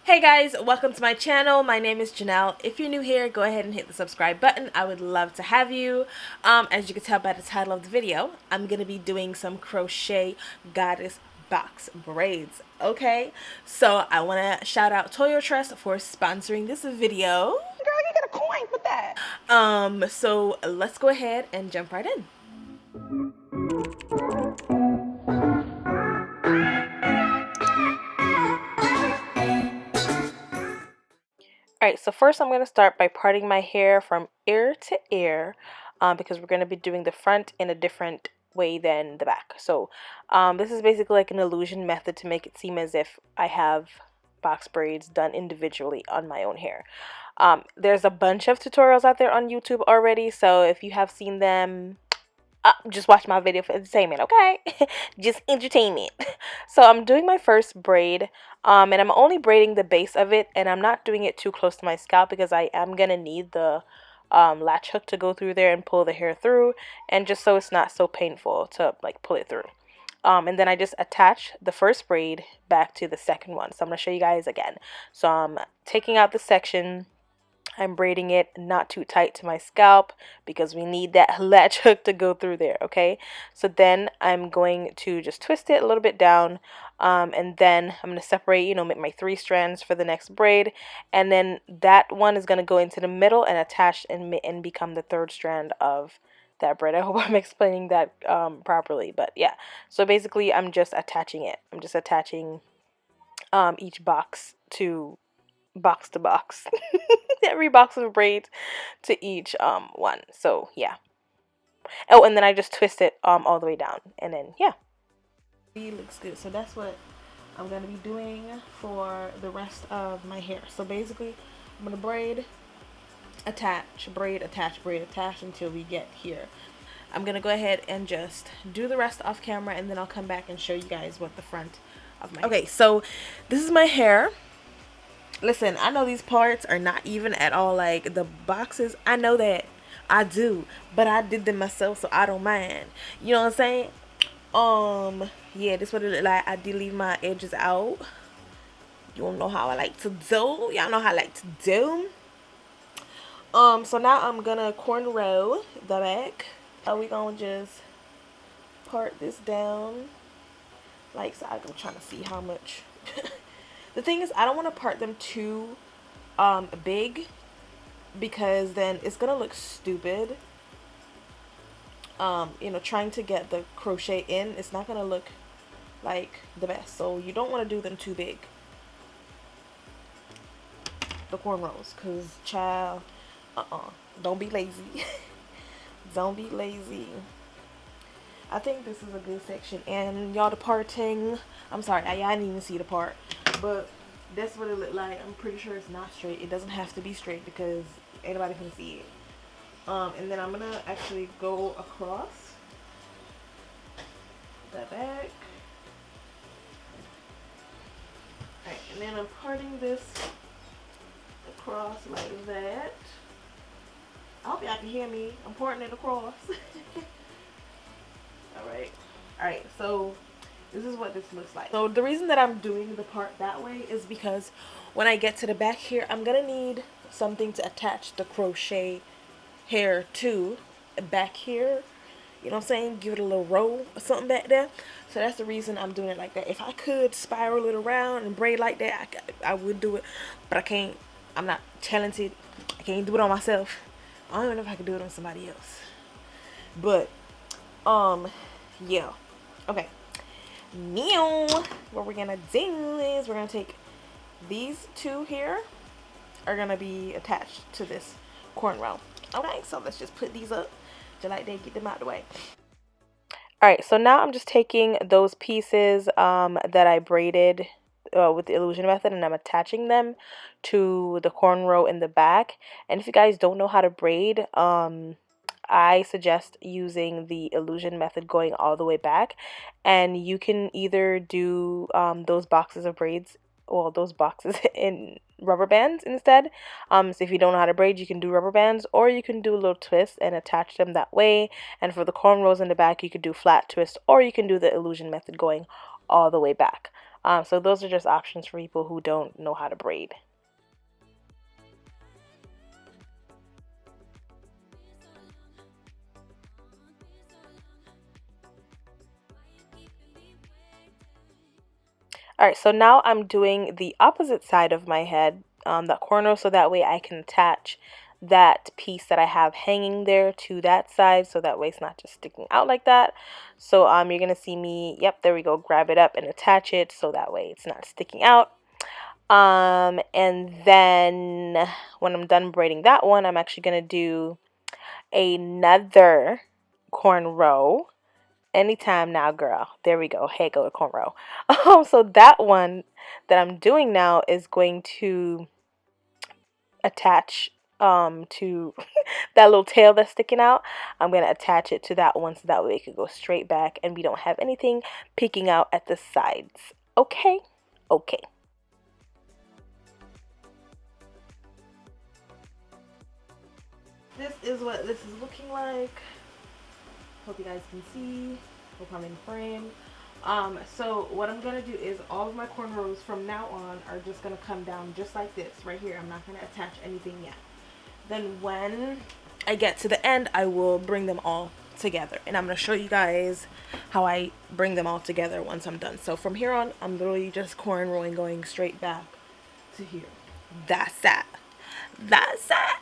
Hey guys, welcome to my channel. My name is Janelle. If you're new here, go ahead and hit the subscribe button. I would love to have you. As you can tell by the title of the video, I'm going to be doing some crochet goddess box braids. Okay, so I want to shout out Toyotress for sponsoring this video. Girl, you get a coin for that. So let's go ahead and jump right in. Alright, so first I'm going to start by parting my hair from ear to ear because we're going to be doing the front in a different way than the back. So this is basically like an illusion method to make it seem as if I have box braids done individually on my own hair. There's a bunch of tutorials out there on YouTube already, so if you have seen them, just watch my video for entertainment, okay? Just entertainment. So I'm doing my first braid, and I'm only braiding the base of it, and I'm not doing it too close to my scalp because I am gonna need the latch hook to go through there and pull the hair through, and just so it's not so painful to like pull it through. And then I just attach the first braid back to the second one. So I'm gonna show you guys again. So I'm taking out the section. I'm braiding it not too tight to my scalp because we need that latch hook to go through there, okay? So then I'm going to just twist it a little bit down, and then I'm going to separate, make my 3 strands for the next braid, and then that one is going to go into the middle and attach and become the 3rd strand of that braid. I hope I'm explaining that properly, but yeah. So basically I'm just attaching it. I'm just attaching each box to box every box of braids to each one. So yeah. Oh, and then I just twist it all the way down, and then yeah, it looks good. So that's what I'm gonna be doing for the rest of my hair. So basically I'm gonna braid, attach, braid, attach, braid, attach until we get here. I'm gonna go ahead and just do the rest off camera, and then I'll come back and show you guys what the front of my hair. So this is my hair. Listen, I know these parts are not even at all like the boxes. I know that. I do. But I did them myself, so I don't mind. You know what I'm saying? Yeah, this is what it look like. I did leave my edges out. You don't know how I like to do. Y'all know how I like to do. So now I'm gonna cornrow the back. We gonna just part this down. Like, so I'm trying to see how much. The thing is, I don't want to part them too big because then it's gonna look stupid. Trying to get the crochet in, it's not gonna look like the best. So you don't want to do them too big, the cornrows, cause child, don't be lazy. Don't be lazy. I think this is a good section, and y'all, the parting, I'm sorry, y'all didn't even see the part. But that's what it looked like. I'm pretty sure it's not straight. It doesn't have to be straight because anybody can see it. And then I'm gonna actually go across the back. Alright, and then I'm parting this across like that. I hope y'all can hear me. I'm parting it across. Alright, so this is what this looks like. So the reason that I'm doing the part that way is because when I get to the back here, I'm gonna need something to attach the crochet hair to back here. You know what I'm saying? Give it a little roll or something back there. So that's the reason I'm doing it like that. If I could spiral it around and braid like that, I would do it. But I can't. I'm not talented. I can't do it on myself. I don't even know if I could do it on somebody else. But, yeah. Okay. Now, what we're gonna do is we're gonna take these 2 here are gonna be attached to this cornrow. Okay, so let's just put these up just like that, get them out the way. Alright, so now I'm just taking those pieces that I braided with the illusion method, and I'm attaching them to the cornrow in the back. And if you guys don't know how to braid, I suggest using the illusion method going all the way back, and you can either do those boxes of braids, well, those boxes in rubber bands instead. So if you don't know how to braid, you can do rubber bands, or you can do a little twist and attach them that way. And for the cornrows in the back, you could do flat twist, or you can do the illusion method going all the way back. So those are just options for people who don't know how to braid. Alright, so now I'm doing the opposite side of my head, that corner, so that way I can attach that piece that I have hanging there to that side, so that way it's not just sticking out like that. So you're gonna see me, yep, there we go, grab it up and attach it so that way it's not sticking out. And then when I'm done braiding that one, I'm actually gonna do another cornrow. Anytime now, girl. There we go. Hey, go to cornrow. So that one that I'm doing now is going to attach to that little tail that's sticking out. I'm going to attach it to that one so that way it can go straight back and we don't have anything peeking out at the sides. Okay? Okay. This is what this is looking like. Hope you guys can see. Hope I'm in frame. So what I'm gonna do is all of my cornrows from now on are just gonna come down just like this right here. I'm not gonna attach anything yet. Then when I get to the end, I will bring them all together, and I'm gonna show you guys how I bring them all together once I'm done. So from here on, I'm literally just cornrowing, going straight back to here. That's that. That's that.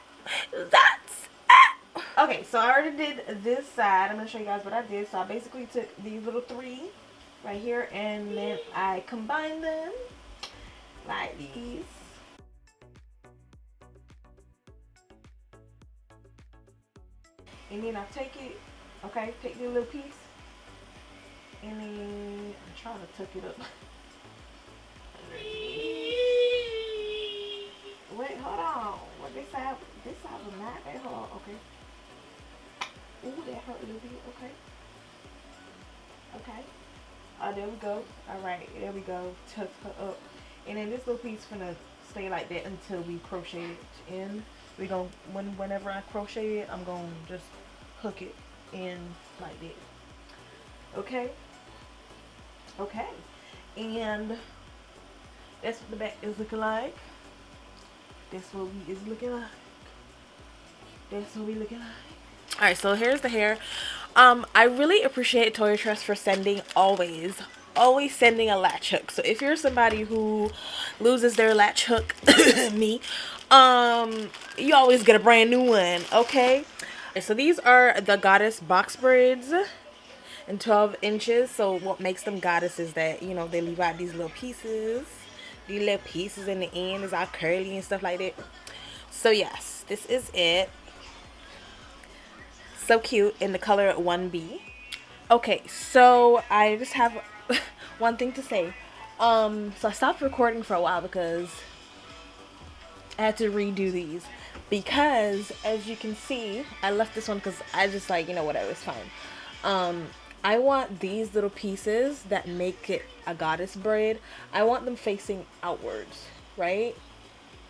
That's okay, so I already did this side. I'm going to show you guys what I did. So I basically took these little three right here and then I combined them like these. And then I take it, okay, take the little piece and then I'm trying to tuck it up. Wait, hold on. What this side was not that hard, okay. Ooh, that hurt a little bit. Okay. Okay. There we go. Alright, there we go. Tuck her up. And then this little piece gonna stay like that until we crochet it in. We gonna whenever I crochet it, I'm gonna just hook it in like that. Okay. Okay. And that's what the back is looking like. That's what we is looking like. That's what we looking like. Alright, so here's the hair. I really appreciate Toyotress for sending always sending a latch hook. So if you're somebody who loses their latch hook, me, you always get a brand new one, okay? So these are the Goddess box braids in 12 inches. So what makes them goddess is that, you know, they leave out these little pieces. These little pieces in the end is all curly and stuff like that. So yes, this is it. So cute in the color 1B. Okay, so I just have one thing to say. So I stopped recording for a while because I had to redo these. Because as you can see, I left this one because I just like, you know, whatever, it's fine. I want these little pieces that make it a goddess braid. I want them facing outwards, right?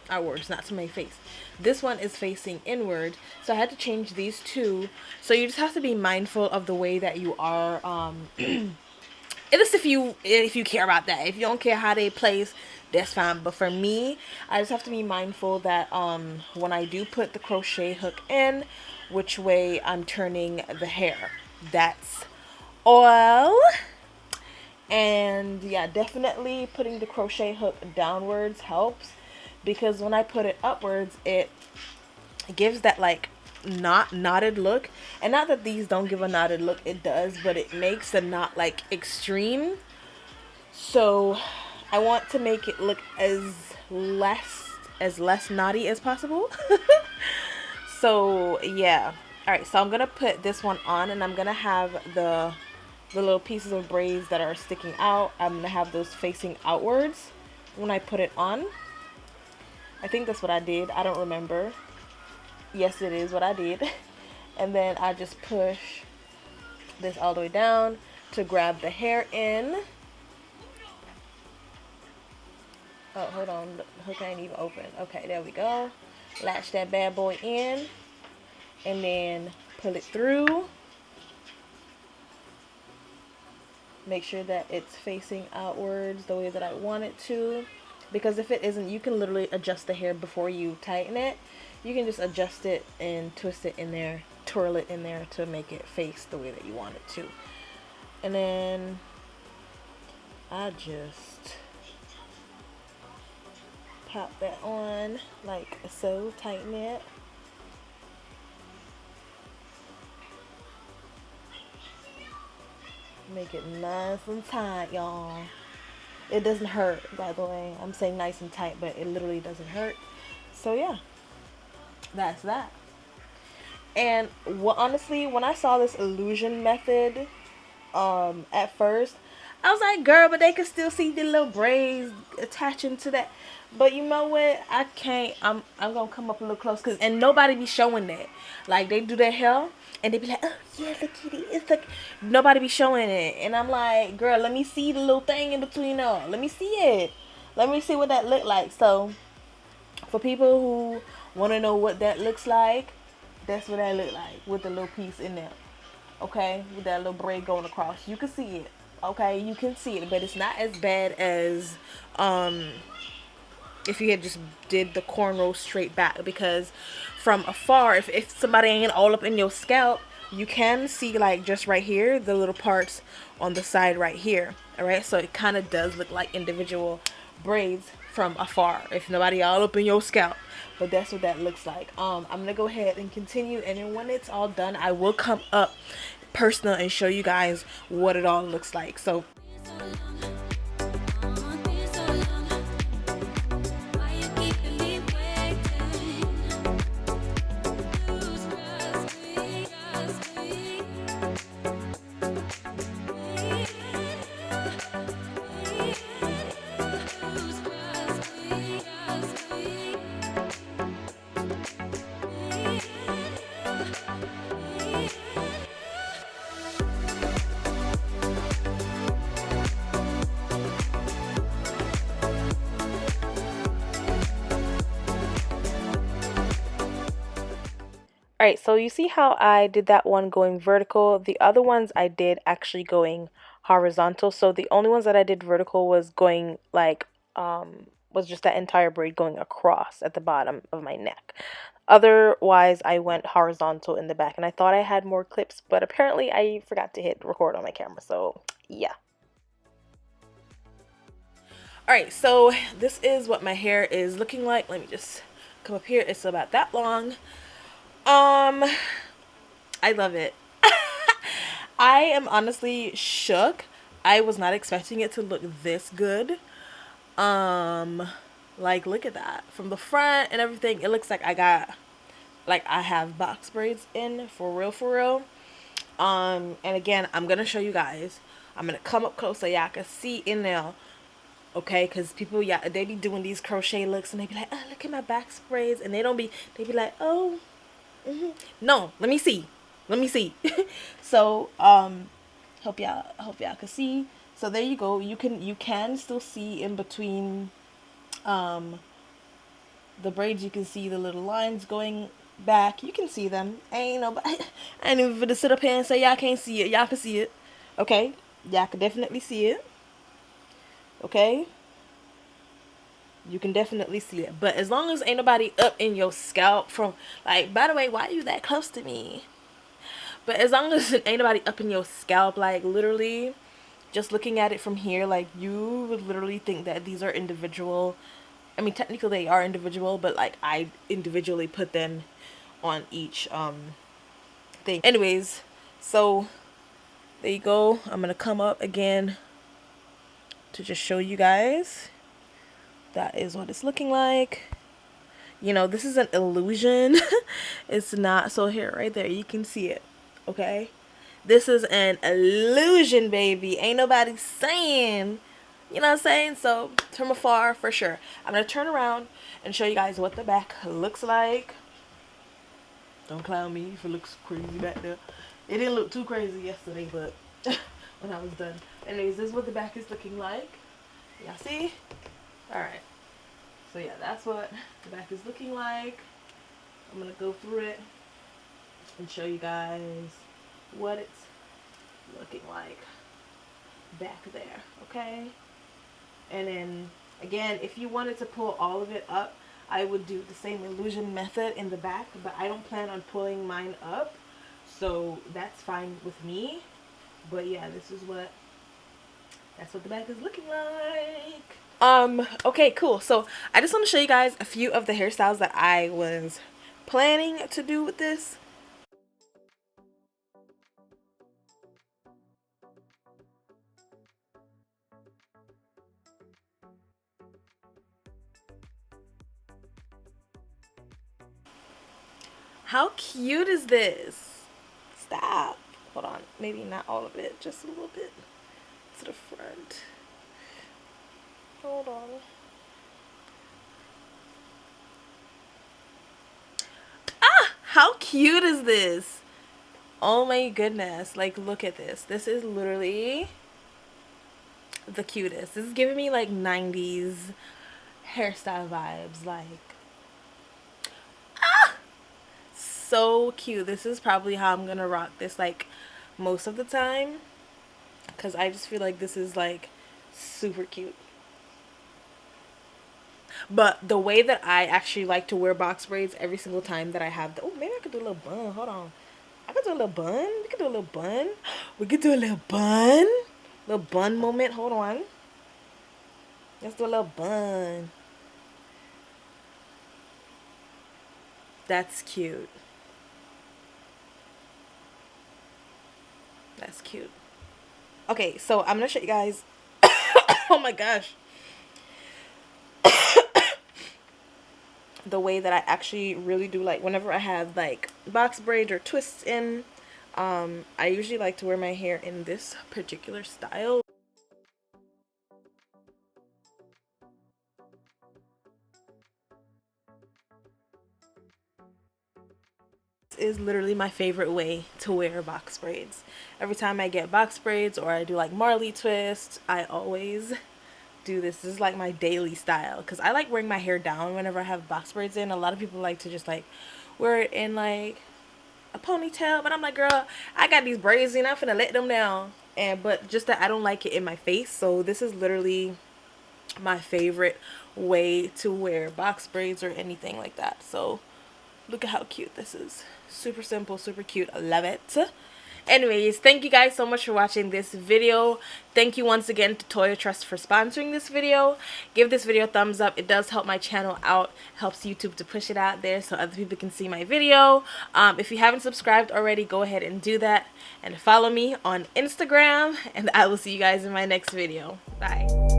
Outwards, not to my face. This one is facing inward, so I had to change these two. So you just have to be mindful of the way that you are. At least if you care about that. If you don't care how they place, that's fine. But for me, I just have to be mindful that when I do put the crochet hook in, which way I'm turning the hair. That's all. And yeah, definitely putting the crochet hook downwards helps, because when I put it upwards, it gives that like not knotted look. And not that these don't give a knotted look, it does, but it makes the knot like extreme. So I want to make it look as less knotty as possible. So yeah. Alright, so I'm gonna put this one on, and I'm gonna have the little pieces of braids that are sticking out, I'm gonna have those facing outwards when I put it on. I think that's what I did. I don't remember. Yes, it is what I did. And then I just push this all the way down to grab the hair in. Oh, hold on. The hook ain't even open. Okay, there we go. Latch that bad boy in. And then pull it through. make sure that it's facing outwards the way that I want it to, because if it isn't, you can literally adjust the hair before you tighten it. You can just adjust it and twist it in there, twirl it in there to make it face the way that you want it to. And then I just pop that on like so, tighten it. Make it nice and tight, y'all. It doesn't hurt, by the way. I'm saying nice and tight, but it literally doesn't hurt. So yeah, that's that. And honestly, when I saw this illusion method, at first, I was like, girl, but they can still see the little braids attaching to that. But you know what? I can't. I'm gonna come up a little close, and nobody be showing that. Like they do their hair and they be like, oh yeah, look at it. It's like nobody be showing it, and I'm like, girl, let me see the little thing in between them. Let me see it. Let me see what that look like. So for people who want to know what that looks like, that's what that look like with the little piece in there. Okay, with that little braid going across, you can see it. Okay, you can see it, but it's not as bad as if you had just did the cornrow straight back, because from afar, if somebody ain't all up in your scalp, you can see like just right here the little parts on the side right here. All right, so it kind of does look like individual braids from afar if nobody all up in your scalp, but that's what that looks like. I'm gonna go ahead and continue, and then when it's all done, I will come up personal and show you guys what it all looks like. So alright, so you see how I did that one going vertical? The other ones I did actually going horizontal. So the only ones that I did vertical was going like, was just that entire braid going across at the bottom of my neck. Otherwise, I went horizontal in the back, and I thought I had more clips, but apparently I forgot to hit record on my camera, so yeah. Alright, so this is what my hair is looking like. Let me just come up here. It's about that long. I love it. I am honestly shook. I was not expecting it to look this good. Like look at that. From the front and everything, it looks like I have box braids in, for real, for real. And again, I'm gonna show you guys. I'm gonna come up close so y'all can see in there. Okay, because people, yeah, they be doing these crochet looks and they be like, oh, look at my back braids, and they be like, oh, no, let me see. Let me see. So, hope y'all can see. So there you go. You can still see in between the braids. You can see the little lines going back. You can see them. Ain't nobody I ain't even gonna sit up here and say y'all can't see it. Y'all can see it. Okay? Y'all can definitely see it. Okay? You can definitely see it. But as long as ain't nobody up in your scalp from, like, by the way, why are you that close to me? But as long as ain't nobody up in your scalp, like, literally, just looking at it from here, like, you would literally think that these are individual. I mean, technically they are individual, but, like, I individually put them on each, thing. Anyways, so, there you go. I'm gonna come up again to just show you guys. That is what it's looking like. You know, this is an illusion. It's not. So here, right there, you can see it. Okay? This is an illusion, baby. Ain't nobody saying. You know what I'm saying? So, from afar, for sure. I'm going to turn around and show you guys what the back looks like. Don't clown me if it looks crazy back there. It didn't look too crazy yesterday, but when I was done. Anyways, this is what the back is looking like. Y'all see? Alright. So yeah, that's what the back is looking like. I'm going to go through it and show you guys what it's looking like. back there, okay? And then again, if you wanted to pull all of it up, I would do the same illusion method in the back, but I don't plan on pulling mine up, so that's fine with me. But yeah, that's what the back is looking like. Okay, cool. So I just want to show you guys a few of the hairstyles that I was planning to do with this. How cute is this? Stop. Hold on. Maybe not all of it, just a little bit to the front. Hold on. Ah! How cute is this? Oh my goodness. Like, look at this. This is literally the cutest. This is giving me like 90s hairstyle vibes. Like, so cute. This is probably how I'm gonna rock this like most of the time, because I just feel like this is like super cute. But the way that I actually like to wear box braids every single time that I have the, oh, maybe I could do a little bun. Hold on. I could do a little bun. We could do a little bun. We could do a little bun. Little bun moment. Hold on. Let's do a little bun. That's cute. That's cute. Okay, so I'm gonna show you guys. Oh my gosh. The way that I actually really do, like whenever I have like box braids or twists in, I usually like to wear my hair in this particular style. This is literally my favorite way to wear box braids. Every time I get box braids or I do like Marley twists, I always do this. This is like my daily style, because I like wearing my hair down whenever I have box braids in. A lot of people like to just like wear it in like a ponytail, but I'm like, girl, I got these braids and I'm finna let them down. And but just that I don't like it in my face, so this is literally my favorite way to wear box braids or anything like that. So look at how cute this is. Super simple, super cute. I love it. Anyways, thank you guys so much for watching this video. Thank you once again to Toyotress for sponsoring this video. Give this video a thumbs up. It does help my channel out. Helps YouTube to push it out there so other people can see my video. If you haven't subscribed already, go ahead and do that. And follow me on Instagram. And I will see you guys in my next video. Bye.